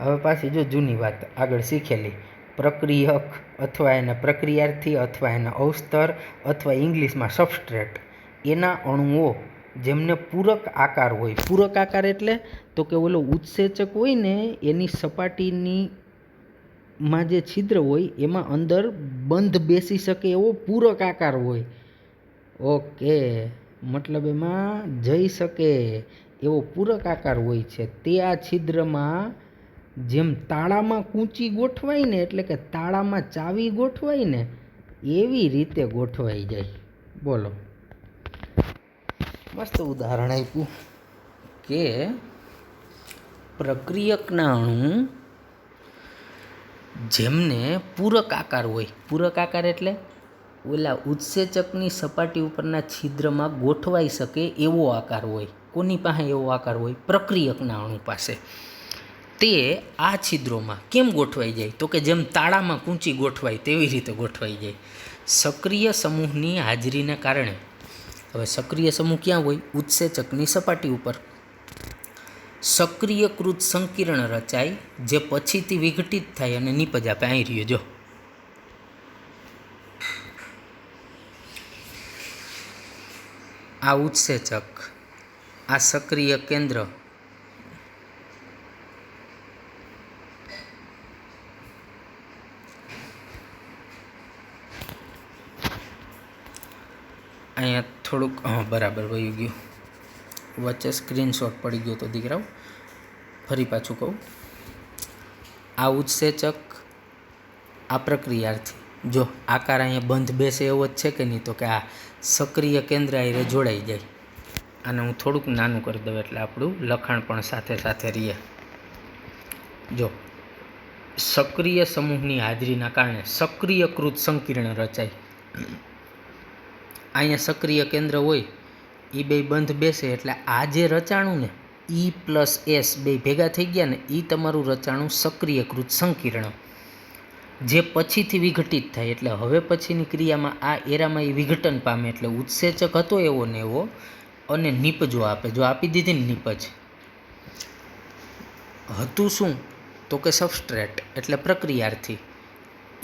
હવે પાછી જો જૂની વાત આગળ શીખેલી, પ્રક્રિયક અથવા એના પ્રક્રિયાર્થી અથવા એના અવસ્તર અથવા ઇંગ્લિશમાં સબસ્ટ્રેટ, એના અણુઓ જેમને પૂરક આકાર હોય. પૂરક આકાર એટલે તો કે ઓલો ઉત્સેચક હોય ને એની સપાટીની માં જે છિદ્ર હોય એમાં અંદર બંધ બેસી શકે એવો પૂરક આકાર હોય. ઓકે, મતલબ એમાં જઈ શકે એવો પૂરક આકાર હોય છે. તે આ છિદ્રમાં જેમ તાળામાં કૂંચી ગોઠવાય ને, એટલે કે તાળામાં ચાવી ગોઠવાય ને એવી રીતે ગોઠવાઈ જાય. બોલો, મસ્ત ઉદાહરણ આપ્યું કે પ્રક્રિયકના અણુ જેમને પૂરક આકાર હોય. પૂરક આકાર એટલે ઓલા ઉત્સેચકની સપાટી ઉપરના છિદ્રમાં ગોઠવાઈ શકે એવો આકાર હોય. કોની પાસે એવો આકાર હોય? પ્રક્રિયકના અણુ પાસે. તે આ છિદ્રોમાં કેમ ગોઠવાઈ જાય તો કે જેમ તાળામાં કૂંચી ગોઠવાય તેવી રીતે ગોઠવાઈ જાય, સક્રિય સમૂહની હાજરીને કારણે. હવે સક્રિય સમૂહ ક્યાં હોય? ઉત્સેચકની સપાટી ઉપર. સક્રિયકૃત સંકીર્ણ રચાય જે પછીથી વિઘટિત થાય અને નિપજ આપે. અહીં રહ્યો જો, આ ઉત્સેચક, આ સક્રિય કેન્દ્ર, અહીંયા થોડુંક બરાબર વયું ગયું, વચ્ચે સ્ક્રીનશોટ પડી ગયો તો દીકરાઓ. ફરી પાછું કહું, આ ઉત્સેચક, આ પ્રક્રિયાર્થી. જો આકાર અહીંયા બંધ બેસે એવો જ છે કે નહીં? તો કે આ સક્રિય કેન્દ્ર આરે જોડાઈ જાય. આને હું થોડુંક નાનું કરી દઉં એટલે આપણું લખાણ પણ સાથે સાથે રહીએ. જો સક્રિય સમૂહની હાજરીના કારણે સક્રિયકૃત સંકીર્ણ રચાય. અહીંયા સક્રિય કેન્દ્ર હોય એ બે બંધ બેસે એટલે આ જે રચાણું ને E પ્લસ S બે ભેગા થઈ ગયા ને એ તમારું રચાણું સક્રિયકૃત સંકીર્ણ, જે પછીથી વિઘટિત થાય. એટલે હવે પછીની ક્રિયામાં આ એરામાં એ વિઘટન પામે. એટલે ઉત્સેચક હતો એવો ને એવો, અને નિપજો આપે. જો આપી દીધી ને નિપજ, હતું શું તો કે સબસ્ટ્રેટ એટલે પ્રક્રિયાર્થી.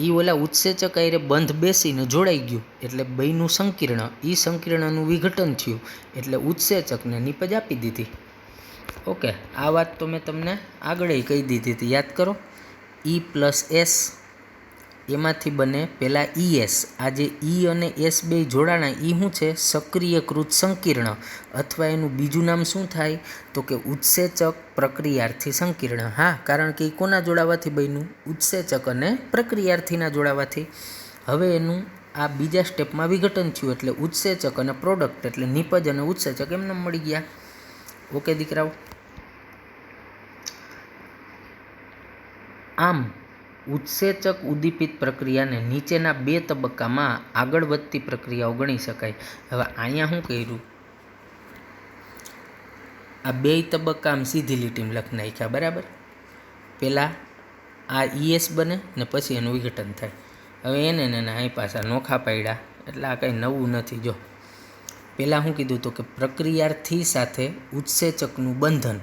એ ઓલા ઉત્સેચક આરે બંધ બેસીને જોડાઈ ગયું એટલે બેયનું સંકીર્ણ, એ સંકીર્ણનું વિઘટન થયું એટલે ઉત્સેચકને નિપજ આપી દીધી. ઓકે, આ વાત તો મેં તમને આગળ કહી દીધી હતી, યાદ કરો. E પ્લસ S એમાંથી બને પહેલાં ES. આ જે E અને S બે જોડાણા એ શું છે? સક્રિયકૃત સંકીર્ણ, અથવા એનું બીજું નામ શું થાય તો કે ઉત્સેચક પ્રક્રિયાર્થી સંકીર્ણ. હા, કારણ કે એ કોના જોડાવાથી બન્યું? ઉત્સેચક અને પ્રક્રિયાર્થીના જોડાવાથી. હવે એનું આ બીજા સ્ટેપમાં વિઘટન થયું એટલે ઉત્સેચક અને પ્રોડક્ટ એટલે નિપજ અને ઉત્સેચક એમને મળી ગયા. ઓકે દીકરાઓ, આમ ઉત્સેચક ઉદ્દીપિત પ્રક્રિયાને નીચેના બે તબક્કામાં આગળ વધતી પ્રક્રિયાઓ ગણી શકાય. હવે અહીંયા શું કર્યું? આ બે તબક્કા આમ સીધી લીટીમાં લખી નાખ્યા, બરાબર. પહેલાં આ ES બને ને પછી એનું વિઘટન થાય. હવે એને અહીં પાછા નોખા પાડ્યા એટલે આ કંઈ નવું નથી. જો પહેલાં શું કીધું તો કે પ્રક્રિયાર્થી સાથે ઉત્સેચકનું બંધન,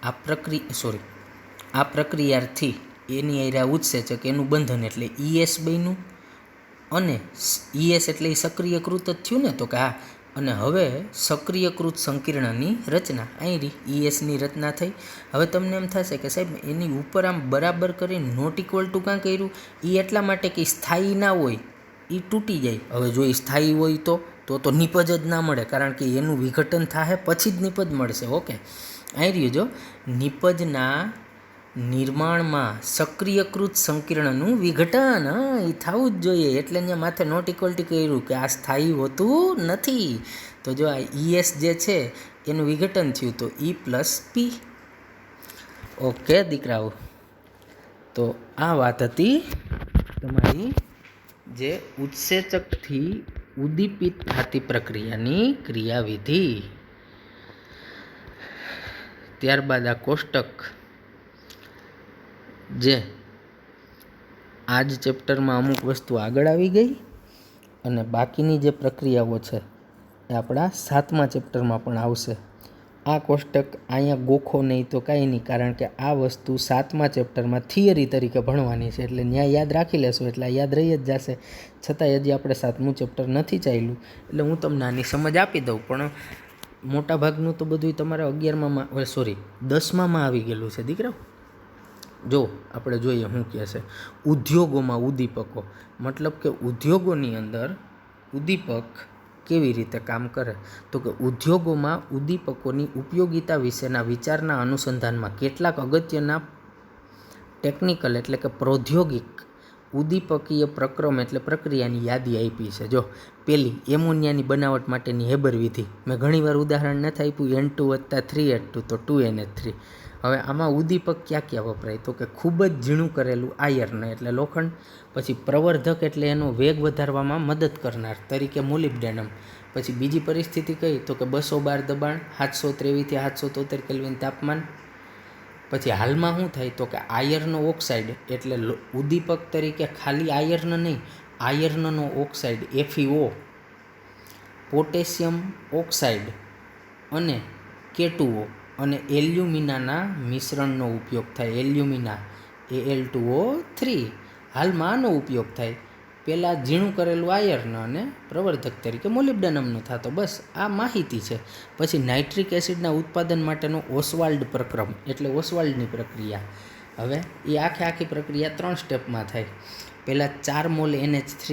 આ પ્રક્રિયાર્થી એની આયરા ઉત્સેચક એનું બંધન એટલે ES બન્યું, અને ES એટલે એ સક્રિયકૃત જ થયું ને, તો કે હા. અને હવે સક્રિયકૃત સંકીર્ણની રચના અહીં ESની રચના થઈ. હવે તમને એમ થશે કે સાહેબ એની ઉપર આમ બરાબર કરીને નોટ ઇક્વલ ટુ કાં કર્યું? એ એટલા માટે કે સ્થાયી ના હોય, એ તૂટી જાય. હવે જો એ સ્થાયી હોય તો નિપજ જ ના મળે, કારણ કે એનું વિઘટન થાય પછી જ નિપજ મળશે. ઓકે, અહીં રહ્યું જો નિપજના નિર્માણમાં સક્રિયકૃત સંકીર્ણનું વિઘટન એ થવું જ જોઈએ. એટલે અહીંયા માથે નોટ ઇક્વલિટી કર્યું કે આ સ્થાયી હોતું નથી. તો જો આ ES જે છે એનું વિઘટન થયું તો E પ્લસ P. ઓકે દીકરાઓ, તો આ વાત હતી તમારી જે ઉત્સેચકથી ઉદ્દીપિત થતી પ્રક્રિયાની ક્રિયાવિધિ. ત્યારબાદ આ કોષ્ટક જે આ જ ચેપ્ટરમાં અમુક વસ્તુ આગળ આવી ગઈ, અને બાકીની જે પ્રક્રિયાઓ છે એ આપણા 7મા ચેપ્ટરમાં પણ આવશે. આ કોષ્ટક અહીંયા ગોખો નહીં તો કાંઈ નહીં, કારણ કે આ વસ્તુ 7મા ચેપ્ટરમાં થિયરી તરીકે ભણવાની છે. એટલે ન્યાય યાદ રાખી લેશો એટલે યાદ રહી જ જશે. છતાંય હજી આપણે 7મું ચેપ્ટર નથી ચાલ્યું એટલે હું તમને આની સમજ આપી દઉં. પણ મોટાભાગનું તો બધું તમારે 10મામાં આવી ગયેલું છે દીકરાઓ. જો આપણે જોઈએ શું કહે છે. ઉદ્યોગોમાં ઉદ્દીપકો, મતલબ કે ઉદ્યોગોની અંદર ઉદ્દીપક કેવી રીતે કામ કરે? તો કે ઉદ્યોગોમાં ઉદ્દીપકોની ઉપયોગિતા વિશેના વિચારના અનુસંધાનમાં કેટલાક અગત્યના ટેકનિકલ એટલે કે પ્રૌદ્યોગિક ઉદ્દીપકીય પ્રક્રમ એટલે પ્રક્રિયાની યાદી આપી છે. જો પહેલી, એમોનિયાની બનાવટ માટેની હેબર વિધિ. મેં ઘણીવાર ઉદાહરણ નથી આપ્યું, N2 + 3H2 તો 2NH3. હવે આમાં ઉદ્દીપક ક્યાં ક્યાં વપરાય? તો કે ખૂબ જ ઝીણું કરેલું આયર્ન એટલે લોખંડ, પછી પ્રવર્ધક એટલે એનો વેગ વધારવામાં મદદ કરનાર તરીકે મોલિબ્ડેનમ. પછી બીજી પરિસ્થિતિ કઈ તો કે 212 દબાણ, 723 થી 773 કેલ્વિન તાપમાન. પછી હાલમાં શું થાય તો કે આયર્ન ઓક્સાઇડ એટલે ઉદ્દીપક તરીકે ખાલી આયર્ન નહીં, આયર્નનો ઓક્સાઇડ FeO, પોટેશિયમ ઓક્સાઇડ અને K2O અને એલ્યુમિનાના મિશ્રણનો ઉપયોગ થાય. Alumina Al2O3. હાલમાં આનો ઉપયોગ થાય. પહેલાં ઝીણું કરેલું આયર્ન અને પ્રવર્ધક તરીકે મોલિબ્ડેનમનો થતો. બસ આ માહિતી છે. પછી નાઇટ્રિક એસિડના ઉત્પાદન માટેનો ઓસ્વાલ્ડ પ્રક્રમ એટલે ઓસ્વાલ્ડની પ્રક્રિયા. હવે એ આખી પ્રક્રિયા 3 સ્ટેપમાં થાય. પહેલાં 4 mall NH3,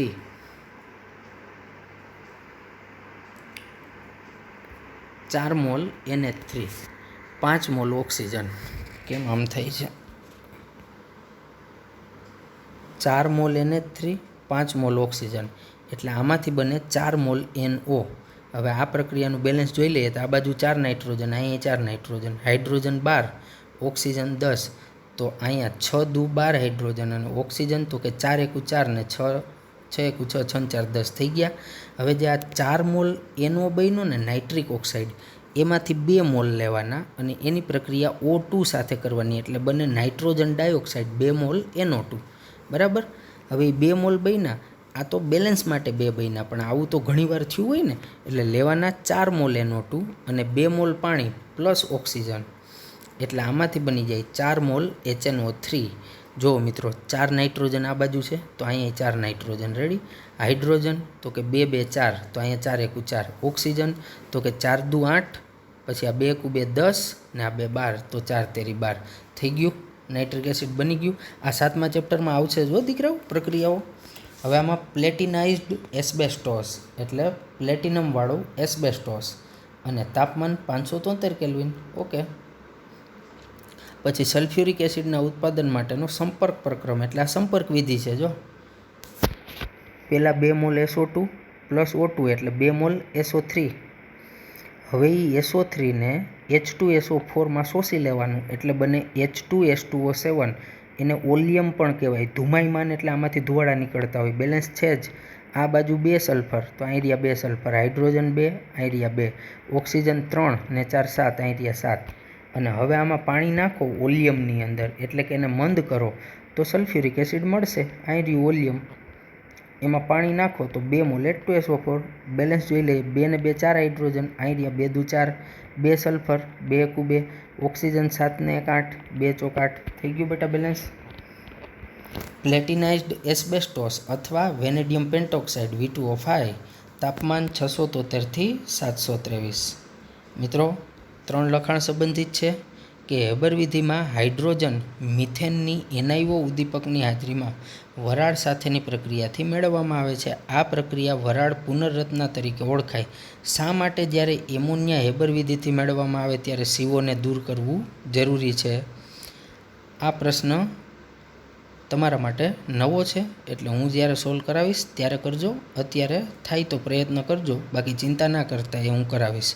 4 mall NH3, 5 mall oxygen. કેમ આમ થાય છે? 4 મોલ NH3, 5 મોલ ઓક્સિજન એટલે આમાંથી બને 4 મોલ NO. હવે આ પ્રક્રિયાનું બેલેન્સ જોઈ લઈએ તો આ બાજુ 4 નાઇટ્રોજન, અહીંયા 4 નાઇટ્રોજન, હાઇડ્રોજન 12, ઓક્સિજન 10. તો અહીંયા 6 દુ 12 હાઇડ્રોજન અને ઓક્સિજન તો કે 4 એકુ 4 ને 6 6 × 6 = 4 = 10 થઈ ગયા. હવે જે આ 4 મોલ NO બન્યો ને નાઇટ્રિક ઓક્સાઇડ, એમાંથી 2 મોલ લેવાના અને એની પ્રક્રિયા O2 સાથે કરવાની, એટલે બંને નાઇટ્રોજન ડાયોક્સાઇડ 2 મોલ NO2. બરાબર. હવે એ 2 મોલ બન્યા, આ તો બેલેન્સ માટે 2 બન્યા, પણ આવું તો ઘણીવાર થયું હોય ને, એટલે લેવાના 4 મોલ NO2 અને 2 મોલ પાણી પ્લસ ઓક્સિજન, એટલે આમાંથી બની જાય 4 મોલ HNO3. જો મિત્રો 4 નાઇટ્રોજન આ બાજુ છે તો અહીંયા 4 નાઇટ્રોજન રેડી. હાઇડ્રોજન તો કે 2 2 4, તો અહીંયા 4 × 1 = 4. ઓક્સિજન તો કે 4 × 2 = 8, પછી આ 2 × 2 = 10 ને આ 2 = 12, તો 4 × 13 = 12 થઈ ગયું. નાઇટ્રિક એસિડ બની ગયું. આ 7મા ચેપ્ટરમાં આવશે જો દીકરાઓ પ્રક્રિયાઓ. હવે આમાં પ્લેટિનાઇઝ્ડ એસ્બેસ્ટોસ એટલે પ્લેટિનમવાળું એસ્બેસ્ટોસ અને તાપમાન 573 કેલ્વિન. ઓકે. પછી સલ્ફ્યુરિક એસિડના ઉત્પાદન માટેનો સંપર્ક પ્રક્રમ એટલે આ સંપર્ક વિધિ છે. જો પહેલાં 2 મોલ SO2 પ્લસ O2 એટલે 2 મોલ SO3. હવે એ SO3 ને H2SO4માં શોષી લેવાનું, એટલે બને H2S2O7. એને ઓલિયમ પણ કહેવાય. ધુમાયમાન એટલે આમાંથી ધુવાડા નીકળતા હોય. બેલેન્સ છે જ. આ બાજુ 2 સલ્ફર, તો અહીં રહ્યા 2 સલ્ફર. હાઇડ્રોજન 2, અહીં રહ્યા 2. ઓક્સિજન 3 ને 4 7, અહીં રહ્યા 7. અને હવે આમાં પાણી નાખો ઓલિયમની અંદર, એટલે કે એને મંદ કરો તો સલ્ફ્યુરિક એસિડ મળશે. અહીં રહ્યું ઓલિયમ, એમાં પાણી નાખો તો 2 મોલ H2SO4. બેલેન્સ જોઈ લઈએ. 2 ને 2 4 હાઇડ્રોજન, અહીં રહ્યા 2 દુ 4, 2 સલ્ફર, 2 × 2, ઓક્સિજન 7 ને 1 8, 2 × 4 8 થઈ ગયું બેટા બેલેન્સ. પ્લેટિનાઇઝ્ડ એસ્બેસ્ટોસ અથવા વેનેડિયમ પેન્ટોક્સાઇડ V2O5, તાપમાન 673 થી 723. મિત્રો 3 લખાણ સંબંધિત છે કે હેબર વિધિમાં હાઇડ્રોજન મિથેનની NiO ઉદ્દીપકની હાજરીમાં વરાળ સાથેની પ્રક્રિયાથી મેળવવામાં આવે છે. આ પ્રક્રિયા વરાળ પુનર્રચના તરીકે ઓળખાય. શા માટે જ્યારે એમોનિયા હેબર વિધિથી મેળવવામાં આવે ત્યારે CO ને દૂર કરવું જરૂરી છે? આ પ્રશ્ન તમારા માટે નવો છે, એટલે હું જ્યારે સોલ્વ કરાવીશ ત્યારે કરજો. અત્યારે થાય તો પ્રયત્ન કરજો, બાકી ચિંતા ના કરતા, એ હું કરાવીશ.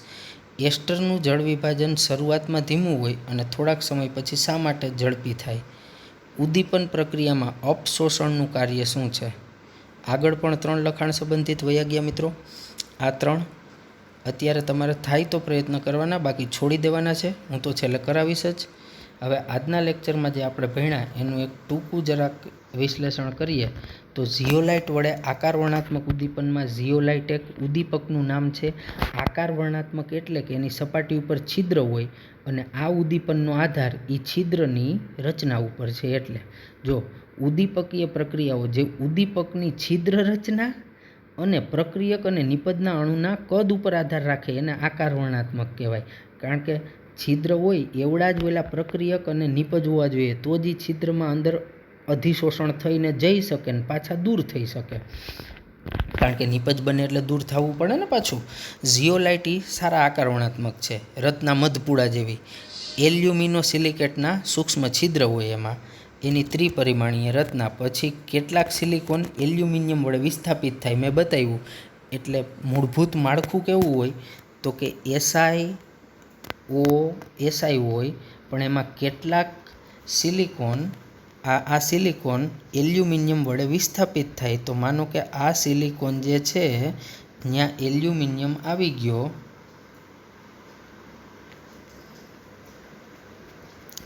એસ્ટરનું જળ વિભાજન શરૂઆતમાં ધીમું હોય અને થોડાક સમય પછી શા માટે ઝડપી થાય? ઉદ્દીપન પ્રક્રિયામાં અપશોષણનું કાર્ય શું છે? આગળ પણ 3 લખાણ સંબંધિત વયા ગયા મિત્રો. આ 3 અત્યારે તમારે થાય તો પ્રયત્ન કરવાના, બાકી છોડી દેવાના છે. હું તો છેલ્લે કરાવીશ જ. હવે આજના લેક્ચરમાં જે આપણે ભણ્યા એનું એક ટૂંકું જરાક વિશ્લેષણ કરીએ તો ઝિયોલાઇટ વડે આકાર વર્ણાત્મક ઉદ્દીપનમાં ઝિયોલાઇટ એક ઉદ્દીપકનું નામ છે. આકાર વર્ણાત્મક એટલે કે એની સપાટી ઉપર છિદ્ર હોય અને આ ઉદ્દીપનનો આધાર એ છિદ્રની રચના ઉપર છે. એટલે જો ઉદ્દીપકીય પ્રક્રિયાઓ જે ઉદ્દીપકની છિદ્ર રચના અને પ્રક્રિયક અને નિપજના અણુના કદ ઉપર આધાર રાખે એને આકાર વર્ણાત્મક કહેવાય. કારણ કે છિદ્ર હોય એવડા જ ઓલા પ્રક્રિયક અને નિપજ હોવા જોઈએ, તો જ છિદ્રમાં અંદર અધિશોષણ થઈને જઈ શકે ને પાછા દૂર થઈ શકે. કારણ કે નિપજ બને એટલે દૂર થવું પડે ને પાછું. ઝિયોલાઇટ સારા આકાર વર્ણાત્મક છે, રત્ના મધપુડા જેવી. એલ્યુમિનો સિલિકેટના સૂક્ષ્મ છિદ્ર હોય એમાં, એની ત્રિપરિમાણીય રચના. પછી કેટલાક સિલિકોન એલ્યુમિનિયમ વડે વિસ્થાપિત થાય, મેં બતાવ્યું. એટલે મૂળભૂત માળખું કેવું હોય તો કે SiO હોય, પણ એમાં કેટલાક સિલિકોન આ સિલિકોન એલ્યુમિનિયમ વડે વિસ્થાપિત થાય. તો માનો કે આ સિલિકોન જે છે ત્યાં એલ્યુમિનિયમ આવી ગયો,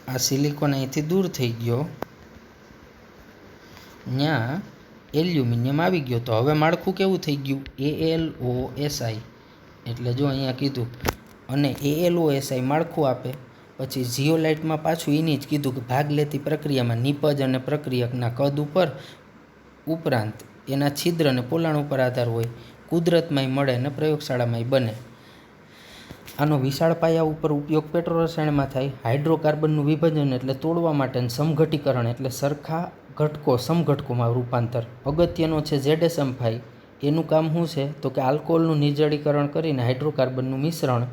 આ સિલિકોન અહીંથી દૂર થઈ ગયો, ત્યાં એલ્યુમિનિયમ આવી ગયો. તો હવે માળખું કેવું થઈ ગયું? AlOSi. એટલે જો અહીંયા કીધું અને AlOSi માળખું આપે. પછી ઝિયોલાઇટમાં પાછું એની જ કીધું કે ભાગ લેતી પ્રક્રિયામાં નિપજ અને પ્રક્રિયકના કદ ઉપર ઉપરાંત એના છિદ્ર અને પોલાણ ઉપર આધાર હોય. કુદરતમાંય મળે અને પ્રયોગશાળામાંય બને. આનો વિશાળ પાયા ઉપર ઉપયોગ પેટ્રોરસાયણમાં થાય. હાઇડ્રોકાર્બનનું વિભાજન એટલે તોડવા માટે, સમઘટીકરણ એટલે સરખા ઘટકો સમઘટકોમાં રૂપાંતર. અગત્યનો છે ZSM5. એનું કામ શું છે તો કે આલ્કોહોલનું નિર્જળીકરણ કરીને હાઇડ્રોકાર્બનનું મિશ્રણ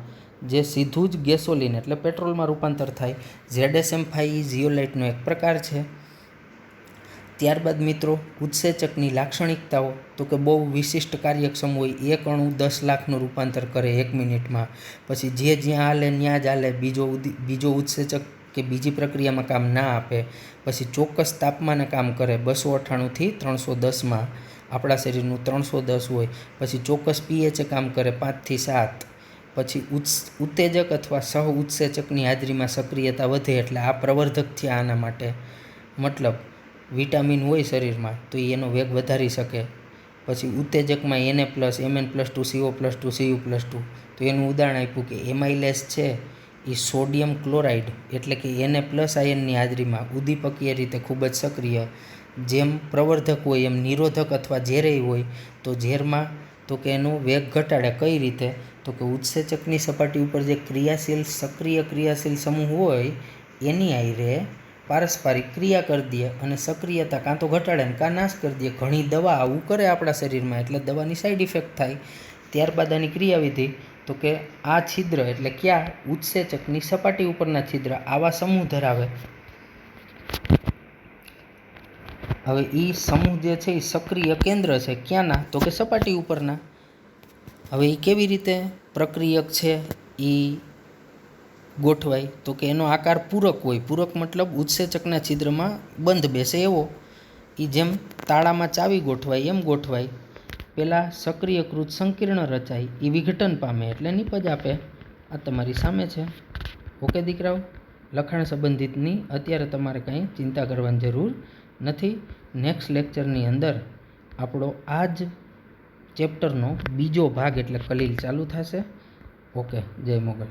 જે સીધું જ ગેસોલિન એટલે પેટ્રોલમાં રૂપાંતર થાય. ZSM5 ઝિયોલાઇટનો એક પ્રકાર છે. ત્યારબાદ મિત્રો ઉત્સેચકની લાક્ષણિકતાઓ તો કે બહુ વિશિષ્ટ કાર્યક્ષમ હોય. એક અણુ 10 લાખનું રૂપાંતર કરે 1 મિનિટમાં. પછી જે જ્યાં હાલે ત્યાં જ હાલે, બીજો ઉત્સેચક કે બીજી પ્રક્રિયામાં કામ ના આપે. પછી ચોક્કસ તાપમાને કામ કરે 298 થી 310માં. આપણા શરીરનું 310 હોય, પછી ચોક્કસ પીએચ કામ કરે 5 થી 7, પછી ઉત્તેજક અથવા સહ ઉત્સેચકની હાજરીમાં સક્રિયતા વધે એટલે આ પ્રવર્ધક થયા આના માટે. મતલબ વિટામિન હોય શરીરમાં તો એનો વેગ વધારી શકે. પછી ઉત્તેજકમાં Na+, Mn+2, CO+2, Cu+2, તો એનું ઉદાહરણ આપ્યું કે એમાઇલેસ છે એ સોડિયમ ક્લોરાઇડ એટલે કે Na+ આયનની હાજરીમાં ઉદ્દીપકીય રીતે ખૂબ જ સક્રિય. જેમ પ્રવર્ધક હોય એમ નિરોધક અથવા ઝેરી હોય. તો ઝેરમાં તો કે એનો વેગ ઘટાડે. કઈ રીતે? તો કે ઉત્સેચકની સપાટી ઉપર જે સક્રિય ક્રિયાશીલ સમૂહ હોય એની હારે પારસ્પરિક ક્રિયા કરી દે અને સક્રિયતા કાં તો ઘટાડે ને કાં નાશ કરી દે. ઘણી દવા આવું કરે આપણા શરીરમાં એટલે દવાની સાઈડ ઇફેક્ટ થાય. ત્યારબાદ આની ક્રિયાવિધિ તો કે આ છિદ્ર એટલે ક્યાં? ઉત્સેચકની સપાટી ઉપરના છિદ્ર આવા સમૂહ ધરાવે. હવે એ સમૂહ જે છે એ સક્રિય કેન્દ્ર છે ક્યાંના? તો કે સપાટી ઉપરના. હવે એ કેવી રીતે પ્રક્રિયક છે એ ગોઠવાય? તો કે એનો આકાર પૂરક હોય. પૂરક મતલબ ઉત્સેચકના છિદ્રમાં બંધ બેસે એવો. એ જેમ તાળામાં ચાવી ગોઠવાય એમ ગોઠવાય. પહેલાં સક્રિયકૃત સંકીર્ણ રચાય, એ વિઘટન પામે એટલે નિપજ આપે. આ તમારી સામે છે. ઓકે દીકરાઓ, લખાણ સંબંધિતની અત્યારે તમારે કંઈ ચિંતા કરવાની જરૂર નથી. નેક્સ્ટ લેક્ચરની અંદર આપણો આ જ ચેપ્ટરનો બીજો ભાગ એટલે કલીલ ચાલુ થશે. ઓકે, જય મોગલ.